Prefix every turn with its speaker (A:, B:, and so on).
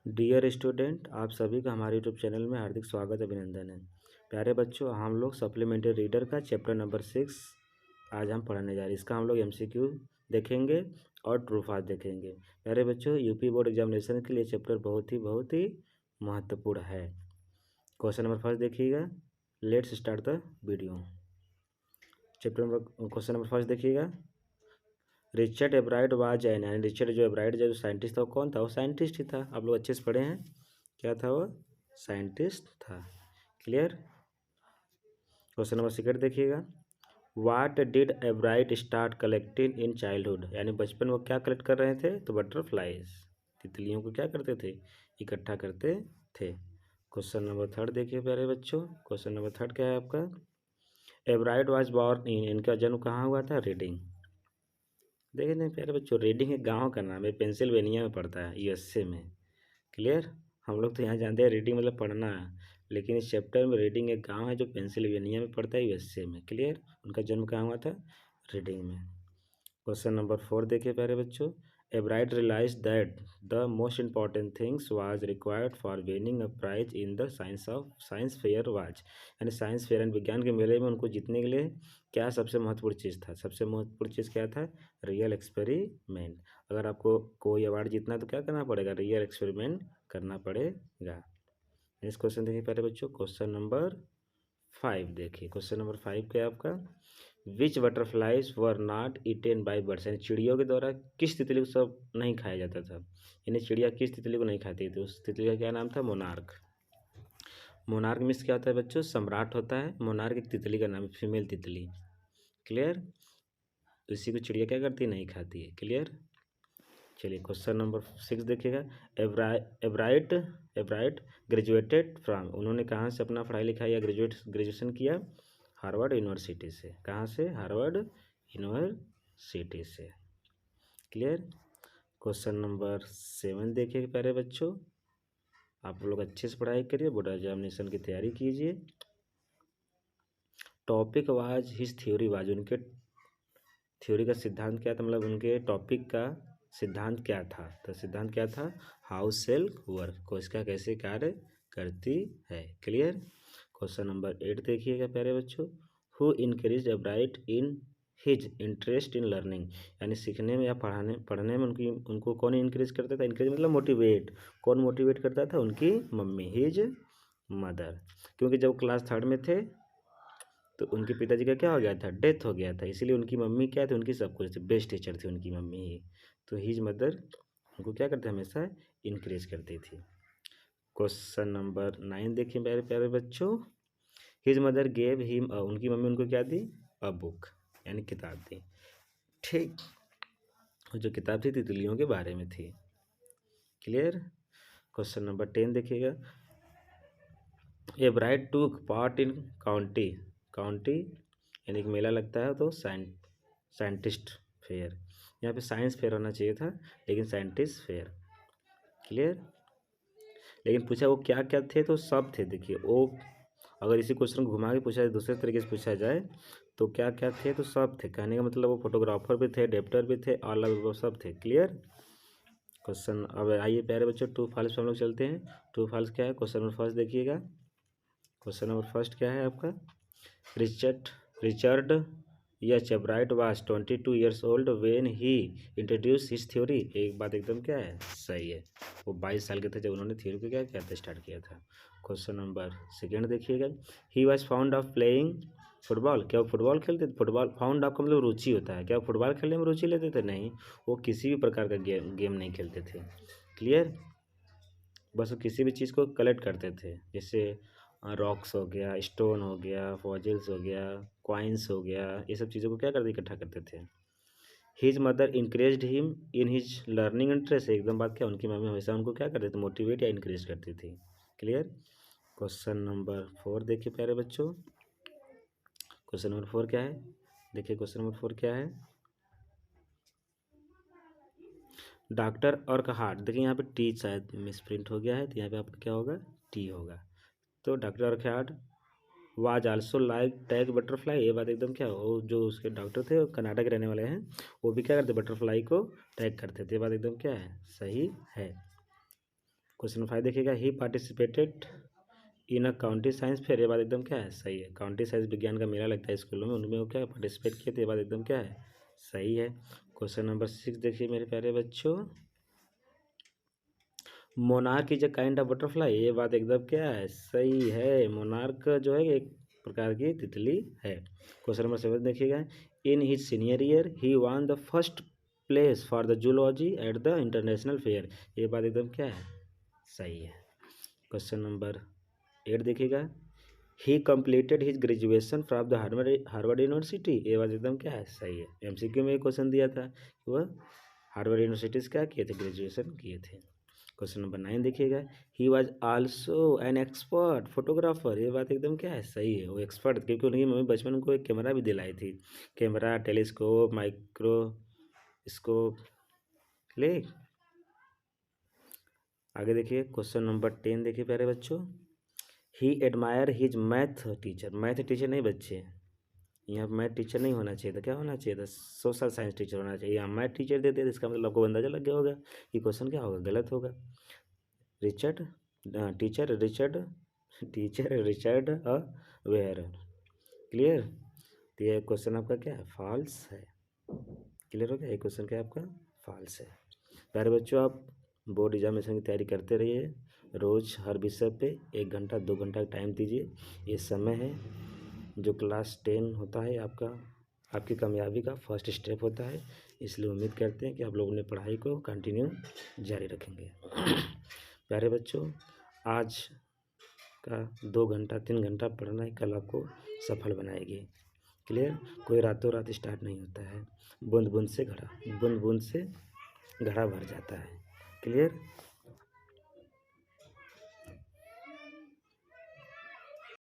A: Dear student, आप सभी का हमारे यूट्यूब चैनल में हार्दिक स्वागत अभिनंदन है। प्यारे बच्चों, हम लोग सप्लीमेंट्री रीडर का चैप्टर नंबर 6 आज हम पढ़ने जा रहे हैं। इसका हम लोग एमसीक्यू देखेंगे और ट्रू फॉल्स देखेंगे। प्यारे बच्चों, यूपी बोर्ड एग्जामिनेशन के लिए चैप्टर बहुत ही महत्वपूर्ण है। क्वेश्चन नंबर फर्स्ट देखिएगा। Let's start the video. Question number first देखिएगा। रिचर्ड एब्राइट वाज एन, यानी रिचर्ड जो एब्राइट जो साइंटिस्ट था वो कौन था? वो साइंटिस्ट ही था। आप लोग अच्छे से पढ़े हैं। क्या था वो? साइंटिस्ट था। क्लियर। क्वेश्चन नंबर सेकंड देखिएगा। What did एब्राइट start collecting in childhood, यानी बचपन में वो क्या कलेक्ट कर रहे थे? तो बटरफ्लाइज, तितलियों को क्या करते थे? इकट्ठा करते थे। क्वेश्चन नंबर थर्ड देखिए प्यारे बच्चों। क्वेश्चन नंबर थर्ड क्या है आपका? एब्राइट वाज बॉर्न इन, इनका जन्म कहाँ हुआ था? रीडिंग। देखिए नहीं प्यारे बच्चों, रीडिंग एक गांव का नाम है, पेंसिल्वेनिया में पड़ता है, यूएसए में। क्लियर। हम लोग तो यहाँ जानते हैं रीडिंग मतलब पढ़ना है, लेकिन इस चैप्टर में रीडिंग एक गांव है जो पेंसिल्वेनिया में पड़ता है, यूएसए में। क्लियर। उनका जन्म कहाँ हुआ था? रीडिंग में। क्वेश्चन नंबर 4 देखिए प्यारे बच्चों। Ebright realise that the most important things was required for winning a prize in the science fair was, यानी साइंस फेयर एंड विज्ञान के मेले में उनको जीतने के लिए क्या सबसे महत्वपूर्ण चीज़ था? सबसे महत्वपूर्ण चीज़ क्या था? Real experiment. अगर आपको कोई अवार्ड जीतना है तो क्या करना पड़ेगा? रियल एक्सपेरिमेंट करना पड़ेगा। नेक्स्ट क्वेश्चन देखिए प्यारे बच्चों। क्वेश्चन नंबर 5 देखिए। क्वेश्चन नंबर 5 क्या है आपका? Which butterflies were not eaten by birds, यानी चिड़ियों के द्वारा किस तितली को सब नहीं खाया जाता था? यानी चिड़िया किस तितली को नहीं खाती थी? उस तितली का क्या नाम था? मोनार्क। मोनार्क मीन्स क्या होता है बच्चों? सम्राट होता है। मोनार्क एक तितली का नाम है, फीमेल तितली। क्लियर। तो इसी को चिड़िया क्या करती है? नहीं खाती है। क्लियर। चलिए क्वेश्चन नंबर 6 देखिएगा। एब्राइट एब्राइट ग्रेजुएटेड फ्रॉम, उन्होंने कहाँ से अपना पढ़ाई लिखाई या ग्रेजुएशन किया? हार्वर्ड यूनिवर्सिटी से। कहाँ से? हार्वर्ड यूनिवर्सिटी से। क्लियर। क्वेश्चन नंबर 7 देखिए प्यारे बच्चों। आप लोग अच्छे से पढ़ाई करिए, बोर्ड एग्जामिनेशन की तैयारी कीजिए। Topic was his theory was, उनके थ्योरी का सिद्धांत क्या था? मतलब उनके टॉपिक का सिद्धांत क्या था? तो सिद्धांत क्या था? हाउ सेल वर्क, कोशिका कैसे कार्य करती है। क्लियर। क्वेश्चन नंबर 8 देखिएगा प्यारे बच्चों। Who encourage एब्राइट in his interest in learning, यानी सीखने में या पढ़ने में उनको कौन इनकरेज करता था? इनकरेज मतलब मोटिवेट। कौन मोटिवेट करता था? उनकी मम्मी, हिज मदर। क्योंकि जब क्लास 3 में थे तो उनके पिताजी का क्या हो गया था? डेथ हो गया था। इसीलिए उनकी मम्मी क्या थी? उनकी सब कुछ थी, बेस्ट टीचर थी उनकी मम्मी ही। तो हिज मदर उनको क्या करते? हमेशा इनकरेज करती थी। क्वेश्चन नंबर 9 देखिए प्यारे प्यारे बच्चों। हिज मदर गेव हिम, उनकी मम्मी उनको क्या दी? अ बुक, यानी किताब दी। ठीक। जो किताब थी तितलियों के बारे में थी। क्लियर। क्वेश्चन नंबर 10 देखिएगा। ए ब्राइट टूक पार्ट इन काउंटी यानी एक मेला लगता है तो साइंटिस्ट फेयर। यहाँ पे साइंस फेयर होना चाहिए था, लेकिन साइंटिस्ट फेयर। क्लियर। लेकिन पूछा वो क्या क्या थे? तो सब थे। देखिए वो, अगर इसी क्वेश्चन को घुमा के पूछा जाए, दूसरे तरीके से पूछा जाए तो क्या क्या थे? तो सब थे। कहने का मतलब वो फोटोग्राफर भी थे, डेप्टर भी थे, ऑल वो सब थे। क्लियर। क्वेश्चन अब आइए प्यारे बच्चों, ट्रू फॉल्स पे हम लोग चलते हैं। ट्रू फॉल्स क्या है? क्वेश्चन नंबर फर्स्ट देखिएगा। क्वेश्चन नंबर फर्स्ट क्या है आपका? Richard Richard H एब्राइट was 22 years old when he introduce his theory. एक बात एकदम क्या है? सही है। वो 22 साल के थे जब उन्होंने थ्योरी को क्या किया था? स्टार्ट किया था। क्वेश्चन नंबर सेकेंड देखिएगा। He was found of playing football, क्या वो फुटबॉल खेलते थे? फुटबॉल फाउंड ऑफ का मतलब रुचि होता है। क्या वो फुटबॉल खेलने में रुचि लेते थे? नहीं, वो किसी भी प्रकार का गेम नहीं खेलते थे। क्लियर। बस वो किसी भी चीज़ को कलेक्ट करते थे, जैसे रॉक्स हो गया, स्टोन हो गया, फॉजिल्स हो गया, कॉइन्स हो गया, ये सब चीज़ों को क्या करते? इकट्ठा करते थे। His mother encouraged him in his learning interest, एकदम बात क्या, उनकी मम्मी हमेशा उनको क्या करते थे? मोटिवेट या इंकरेज करती थी। क्लियर। क्वेश्चन नंबर 4 देखिए प्यारे बच्चों। क्वेश्चन नंबर 4 क्या है? देखिए क्वेश्चन नंबर 4 क्या है? डॉक्टर और हार्ट, देखिए यहाँ पे टी शायद मिसप्रिंट हो गया है, तो यहाँ पे आपका क्या होगा? टी होगा। तो डॉक्टर और heart was also like tag butterfly, ये बात एकदम क्या, वो जो उसके डॉक्टर थे वो कनाडा के रहने वाले हैं, वो भी क्या करते? बटरफ्लाई को टैग करते थे। ये बात एकदम क्या है? सही है। क्वेश्चन नंबर 5 देखिएगा, he participated in a county science fair. ये बात एकदम क्या है, सही है। काउंटी साइंस विज्ञान का मेला लगता है स्कूलों में, उनमें वो क्या पार्टिसिपेट किए थे, ये बात एकदम क्या है, सही है। क्वेश्चन नंबर 6 देखिए मेरे प्यारे बच्चों, monarch is a kind of butterfly. ये बात एकदम क्या है, सही है। मोनार्क जो है एक प्रकार की तितली है। क्वेश्चन नंबर 7 देखिएगा, in his senior year he one the first place for the zoology at the international fair. ये बात एकदम क्या है, सही है। क्वेश्चन नंबर 8 देखिएगा, ही completed his graduation from the Harvard university. ये बात एकदम क्या है, सही है। एमसीक्यू में क्वेश्चन दिया था, वह हार्वर्ड यूनिवर्सिटी से क्या किए थे, ग्रेजुएशन किए थे। क्वेश्चन नंबर 9 देखिएगा, he was also an expert photographer. ये बात एकदम क्या है, सही है। वो एक्सपर्ट, क्योंकि उनकी मम्मी बचपन को एक कैमरा भी दिलाई थी, कैमरा, टेलीस्कोप, माइक्रोस्कोप। ले आगे देखिए क्वेश्चन नंबर 10 देखिए प्यारे बच्चों, he admire his math teacher. Math teacher नहीं बच्चे, यहाँ मैथ टीचर नहीं होना चाहिए था, क्या होना चाहिए था, सोशल साइंस टीचर होना चाहिए। यहाँ मैथ टीचर देते, इसका मतलब आपको अंदाजा लग गया होगा कि क्वेश्चन क्या होगा, गलत होगा। Richard teacher Richard teacher Richard where. Clear. तो ये क्वेश्चन आपका क्या है, फॉल्स है। क्लियर हो गया, ये क्वेश्चन क्या है आपका, फॉल्स है। प्यारे बच्चों, आप बोर्ड एग्जामिनेशन की तैयारी करते रहिए, रोज़ हर विषय पे 1 घंटा 2 घंटा टाइम दीजिए। ये समय है जो क्लास 10 होता है आपका, आपकी कामयाबी का फर्स्ट स्टेप होता है। इसलिए उम्मीद करते हैं कि आप लोग अपने पढ़ाई को कंटिन्यू जारी रखेंगे। प्यारे बच्चों, आज का 2 घंटा 3 घंटा पढ़ना ही कल आपको सफल बनाएगी। क्लियर। कोई रातों रात स्टार्ट नहीं होता है, बूंद बूंद से घड़ा भर जाता है। क्लियर।